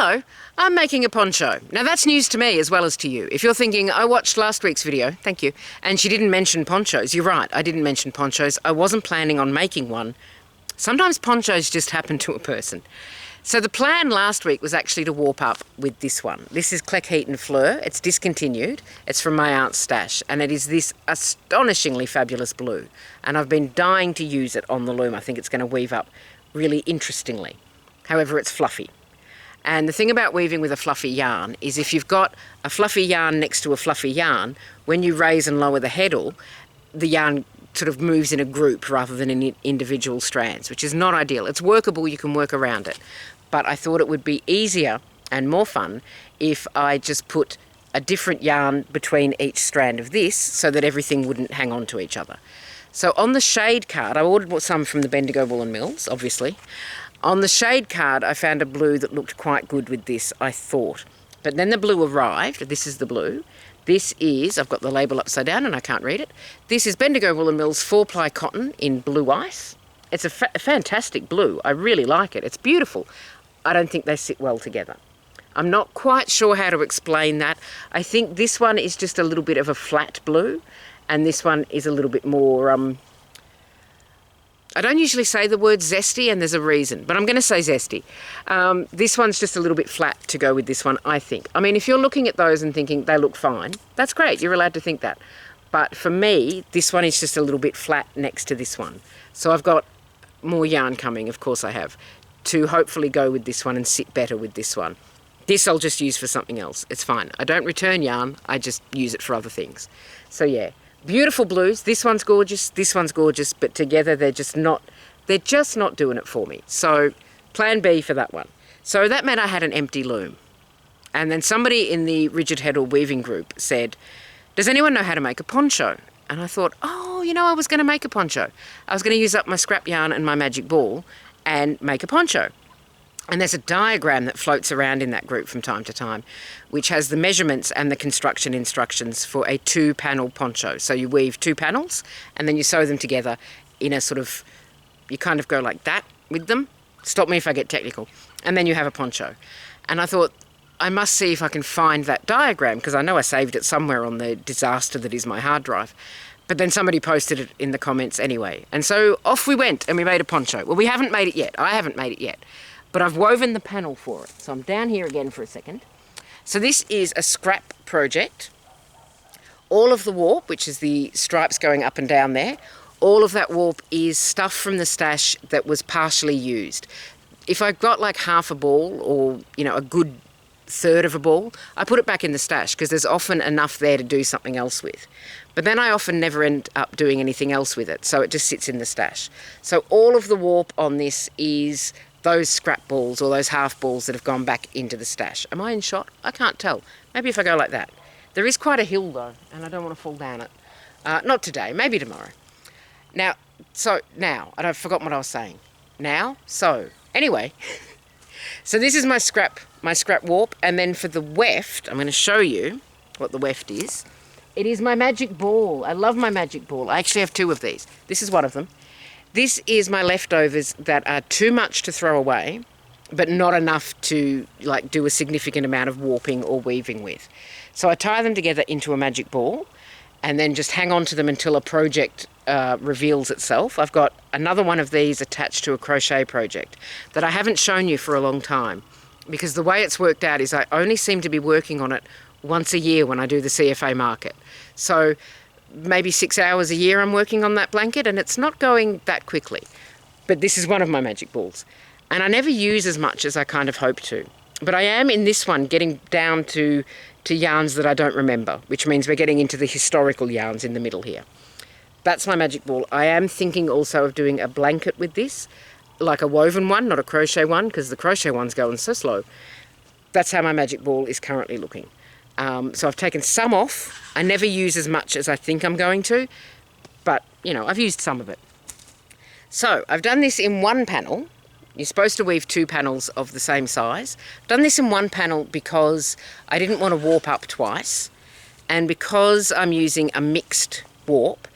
Hello, I'm making a poncho. Now that's news to me as well as to you. If you're thinking, I watched last week's video, thank you, and she didn't mention ponchos, you're right, I didn't mention ponchos. I wasn't planning on making one. Sometimes ponchos just happen to a person. So the plan last week was actually to warp up with this one. This is Cleckheaton Fleur. It's discontinued. It's from my aunt's stash, and it is this astonishingly fabulous blue. And I've been dying to use it on the loom. I think it's going to weave up really interestingly. However, it's fluffy. And the thing about weaving with a fluffy yarn is if you've got a fluffy yarn next to a fluffy yarn, when you raise and lower the heddle, the yarn sort of moves in a group rather than in individual strands, which is not ideal. It's workable, you can work around it. But I thought it would be easier and more fun if I just put a different yarn between each strand of this so that everything wouldn't hang on to each other. So on the shade card, I ordered some from the Bendigo Wool and Mills, obviously. On the shade card, I found a blue that looked quite good with this, I thought. But then the blue arrived. This is the blue. This is, I've got the label upside down and I can't read it. This is Bendigo Wool and Mills 4-ply cotton in blue ice. It's a fantastic blue. I really like it. It's beautiful. I don't think they sit well together. I'm not quite sure how to explain that. I think this one is just a little bit of a flat blue and this one is a little bit more... I don't usually say the word zesty, and there's a reason, but I'm going to say zesty. This one's just a little bit flat to go with this one, I think. I mean, if you're looking at those and thinking they look fine, that's great. You're allowed to think that. But for me, this one is just a little bit flat next to this one. So I've got more yarn coming, of course I have, to hopefully go with this one and sit better with this one. This I'll just use for something else. It's fine. I don't return yarn. I just use it for other things. So yeah. Beautiful blues. This one's gorgeous, but together they're just not doing it for me. So plan B for that one. So that meant I had an empty loom. And then somebody in the Rigid Heddle weaving group said, does anyone know how to make a poncho? And I thought, oh, you know, I was going to make a poncho. I was going to use up my scrap yarn and my magic ball and make a poncho. And there's a diagram that floats around in that group from time to time, which has the measurements and the construction instructions for a 2-panel poncho. So you weave 2 panels and then you sew them together in a sort of, you kind of go like that with them. Stop me if I get technical. And then you have a poncho. And I thought, I must see if I can find that diagram because I know I saved it somewhere on the disaster that is my hard drive. But then somebody posted it in the comments anyway. And so off we went and we made a poncho. Well, we haven't made it yet. I haven't made it yet. But I've woven the panel for it. So I'm down here again for a second. So this is a scrap project. All of the warp, which is the stripes going up and down there, all of that warp is stuff from the stash that was partially used. If I've got like half a ball or, you know, a good third of a ball, I put it back in the stash because there's often enough there to do something else with. But then I often never end up doing anything else with it, so it just sits in the stash. So all of the warp on this is those scrap balls or those half balls that have gone back into the stash. Am I in shot? I can't tell. Maybe if I go like that. There is quite a hill though, and I don't want to fall down it. Not today, maybe tomorrow. Now, I've forgotten what I was saying. Anyway, so this is my scrap warp, and then for the weft, I'm going to show you what the weft is. It is my magic ball. I love my magic ball. I actually have 2 of these. This is one of them. This is my leftovers that are too much to throw away, but not enough to like do a significant amount of warping or weaving with. So I tie them together into a magic ball and then just hang on to them until a project reveals itself. I've got another one of these attached to a crochet project that I haven't shown you for a long time because the way it's worked out is I only seem to be working on it once a year when I do the CFA market. So maybe 6 hours a year I'm working on that blanket and it's not going that quickly. But this is one of my magic balls. And I never use as much as I kind of hope to. But I am in this one getting down to yarns that I don't remember, which means we're getting into the historical yarns in the middle here. That's my magic ball. I am thinking also of doing a blanket with this, like a woven one, not a crochet one, because the crochet one's going so slow. That's how my magic ball is currently looking. So I've taken some off. I never use as much as I think I'm going to, but, you know, I've used some of it. So I've done this in 1 panel. You're supposed to weave 2 panels of the same size. I've done this in 1 panel because I didn't want to warp up twice, and because I'm using a mixed warp,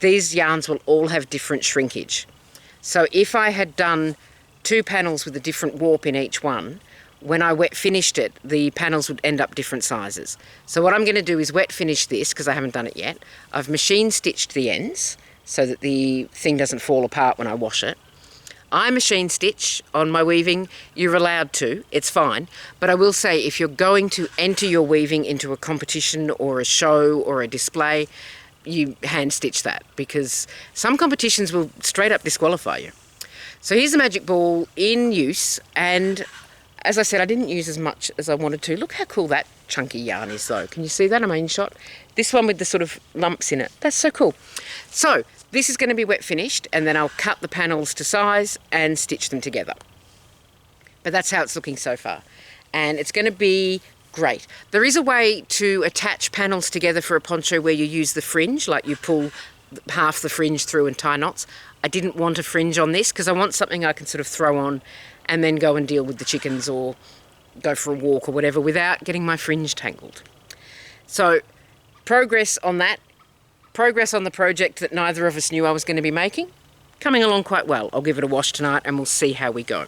these yarns will all have different shrinkage. So if I had done 2 panels with a different warp in each one, when I wet finished it, the panels would end up different sizes. So what I'm going to do is wet finish this, because I haven't done it yet. I've machine stitched the ends so that the thing doesn't fall apart when I wash it. I machine stitch on my weaving. You're allowed to, it's fine. But I will say, if you're going to enter your weaving into a competition or a show or a display, you hand stitch that, because some competitions will straight up disqualify you. So here's the magic ball in use, and as I said, I didn't use as much as I wanted to. Look how cool that chunky yarn is though. Can you see that? I mean, shot. This one with the sort of lumps in it. That's so cool. So this is going to be wet finished, and then I'll cut the panels to size and stitch them together. But that's how it's looking so far. And it's going to be great. There is a way to attach panels together for a poncho where you use the fringe, like you pull half the fringe through and tie knots. I didn't want a fringe on this because I want something I can sort of throw on and then go and deal with the chickens or go for a walk or whatever without getting my fringe tangled. So progress on that. Progress on the project that neither of us knew I was going to be making. Coming along quite well. I'll give it a wash tonight and we'll see how we go.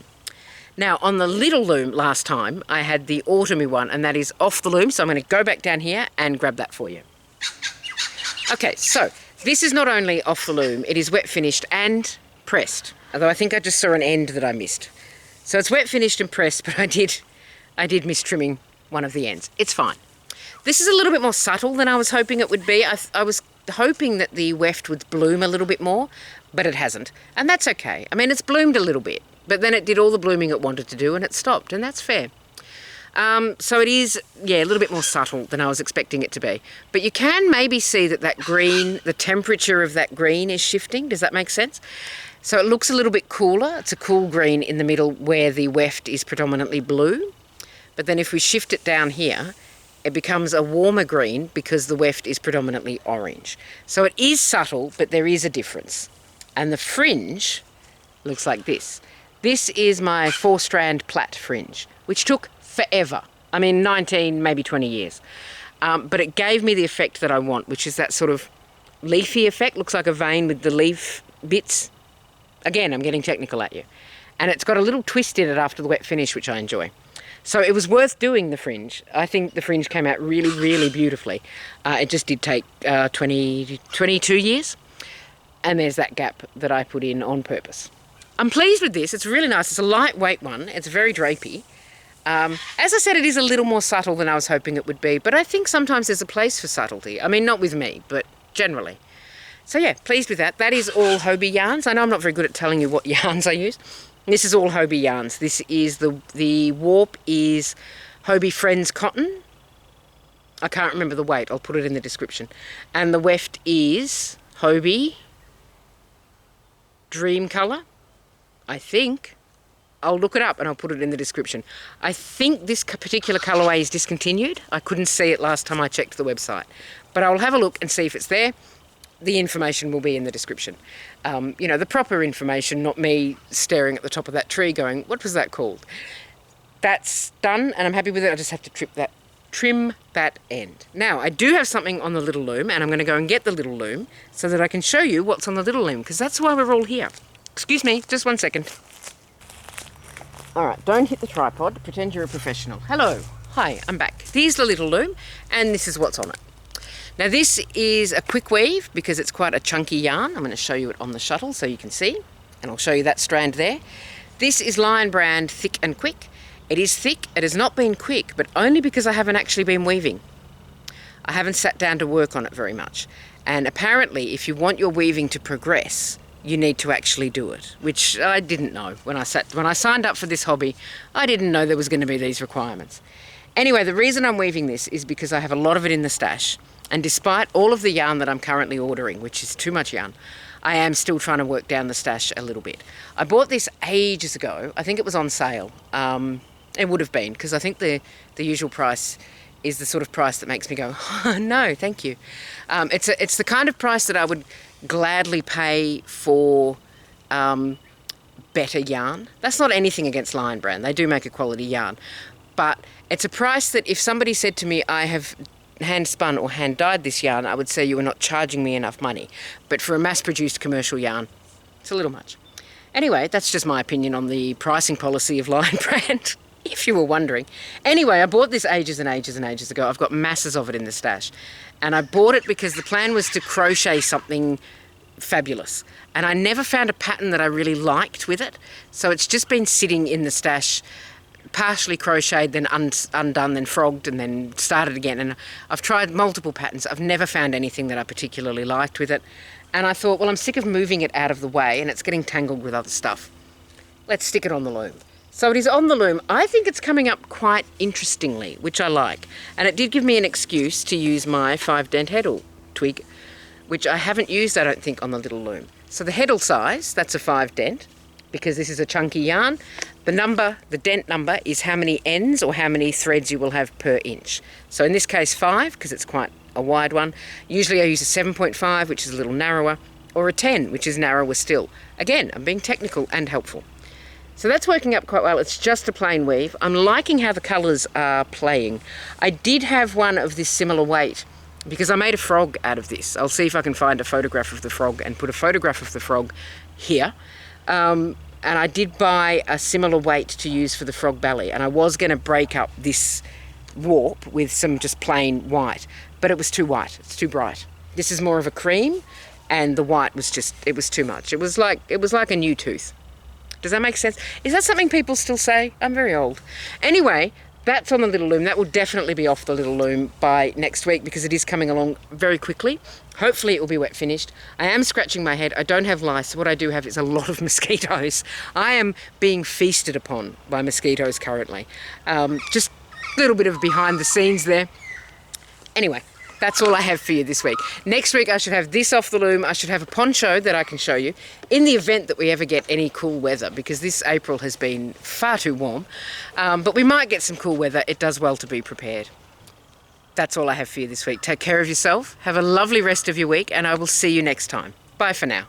Now, on the little loom last time, I had the Autumny one, and that is off the loom, so I'm going to go back down here and grab that for you. Okay, so this is not only off the loom, it is wet finished and pressed, although I think I just saw an end that I missed. So it's wet finished and pressed, but I did miss trimming one of the ends. It's fine. This is a little bit more subtle than I was hoping it would be. I was hoping that the weft would bloom a little bit more, but it hasn't, and that's okay. I mean, it's bloomed a little bit, but then it did all the blooming it wanted to do and it stopped, and that's fair. So it is, yeah, a little bit more subtle than I was expecting it to be. But you can maybe see that that green, the temperature of that green is shifting. Does that make sense? So it looks a little bit cooler. It's a cool green in the middle where the weft is predominantly blue. But then if we shift it down here, it becomes a warmer green because the weft is predominantly orange. So it is subtle, but there is a difference. And the fringe looks like this. This is my 4-strand plait fringe, which took forever. I mean, 19, maybe 20 years. But it gave me the effect that I want, which is that sort of leafy effect. Looks like a vein with the leaf bits. Again, I'm getting technical at you. And it's got a little twist in it after the wet finish, which I enjoy. So it was worth doing the fringe. I think the fringe came out really, really beautifully. It just did take 22 years. And there's that gap that I put in on purpose. I'm pleased with this. It's really nice. It's a lightweight one. It's very drapey. As I said, it is a little more subtle than I was hoping it would be, but I think sometimes there's a place for subtlety. I mean, not with me, but generally. So yeah, pleased with that. That is all Hobbii yarns. I know I'm not very good at telling you what yarns I use. This is all Hobbii yarns. This is the warp is Hobbii Friends Cotton. I can't remember the weight. I'll put it in the description. And the weft is Hobbii Dream Colour. I think. I'll look it up and I'll put it in the description. I think this particular colourway is discontinued. I couldn't see it last time I checked the website. But I'll have a look and see if it's there. The information will be in the description. You know, the proper information, not me staring at the top of that tree going, what was that called? That's done and I'm happy with it. I just have to trim that end. Now, I do have something on the little loom, and I'm going to go and get the little loom so that I can show you what's on the little loom, because that's why we're all here. Excuse me, just 1 second. All right, don't hit the tripod. Pretend you're a professional. Hello. Hi, I'm back. Here's the little loom, and this is what's on it. Now, this is a quick weave because it's quite a chunky yarn. I'm going to show you it on the shuttle so you can see, and I'll show you that strand there. This is Lion Brand Thick and Quick. It is thick. It has not been quick, but only because I haven't actually been weaving. I haven't sat down to work on it very much. And apparently, if you want your weaving to progress, you need to actually do it, which I didn't know when I signed up for this hobby. I didn't know there was going to be these requirements. Anyway, the reason I'm weaving this is because I have a lot of it in the stash, and despite all of the yarn that I'm currently ordering, which is too much yarn, I am still trying to work down the stash a little bit. I bought this ages ago. I think it was on sale. It would have been, because I think the usual price is the sort of price that makes me go, oh, no, thank you. It's the kind of price that I would gladly pay for better yarn. That's not anything against Lion Brand. They do make a quality yarn. But it's a price that if somebody said to me, I have hand spun or hand dyed this yarn, I would say you are not charging me enough money. But for a mass-produced commercial yarn, it's a little much. Anyway, that's just my opinion on the pricing policy of Lion Brand. if you were wondering. Anyway, I bought this ages and ages and ages ago. I've got masses of it in the stash. And I bought it because the plan was to crochet something fabulous. And I never found a pattern that I really liked with it. So it's just been sitting in the stash, partially crocheted, then undone, then frogged, and then started again. And I've tried multiple patterns. I've never found anything that I particularly liked with it. And I thought, well, I'm sick of moving it out of the way and it's getting tangled with other stuff. Let's stick it on the loom. So it is on the loom. I think it's coming up quite interestingly, which I like. And it did give me an excuse to use my 5-dent heddle twig, which I haven't used, I don't think, on the little loom. So the heddle size, that's a 5-dent, because this is a chunky yarn. The dent number is how many ends or how many threads you will have per inch. So in this case 5, because it's quite a wide one. Usually I use a 7.5, which is a little narrower, or a 10, which is narrower still. Again, I'm being technical and helpful. So that's working up quite well. It's just a plain weave. I'm liking how the colours are playing. I did have one of this similar weight because I made a frog out of this. I'll see if I can find a photograph of the frog and put a photograph of the frog here. And I did buy a similar weight to use for the frog belly, and I was going to break up this warp with some just plain white, but it was too white. It's too bright. This is more of a cream, and the white was just, it was too much. It was like a new tooth. Does that make sense? Is that something people still say? I'm very old. Anyway, that's on the little loom. That will definitely be off the little loom by next week because it is coming along very quickly. Hopefully it will be wet finished. I am scratching my head. I don't have lice. What I do have is a lot of mosquitoes. I am being feasted upon by mosquitoes currently. Just a little bit of behind the scenes there. Anyway, that's all I have for you this week. Next week I should have this off the loom. I should have a poncho that I can show you in the event that we ever get any cool weather, because this April has been far too warm. But we might get some cool weather. It does well to be prepared. That's all I have for you this week. Take care of yourself. Have a lovely rest of your week, and I will see you next time. Bye for now.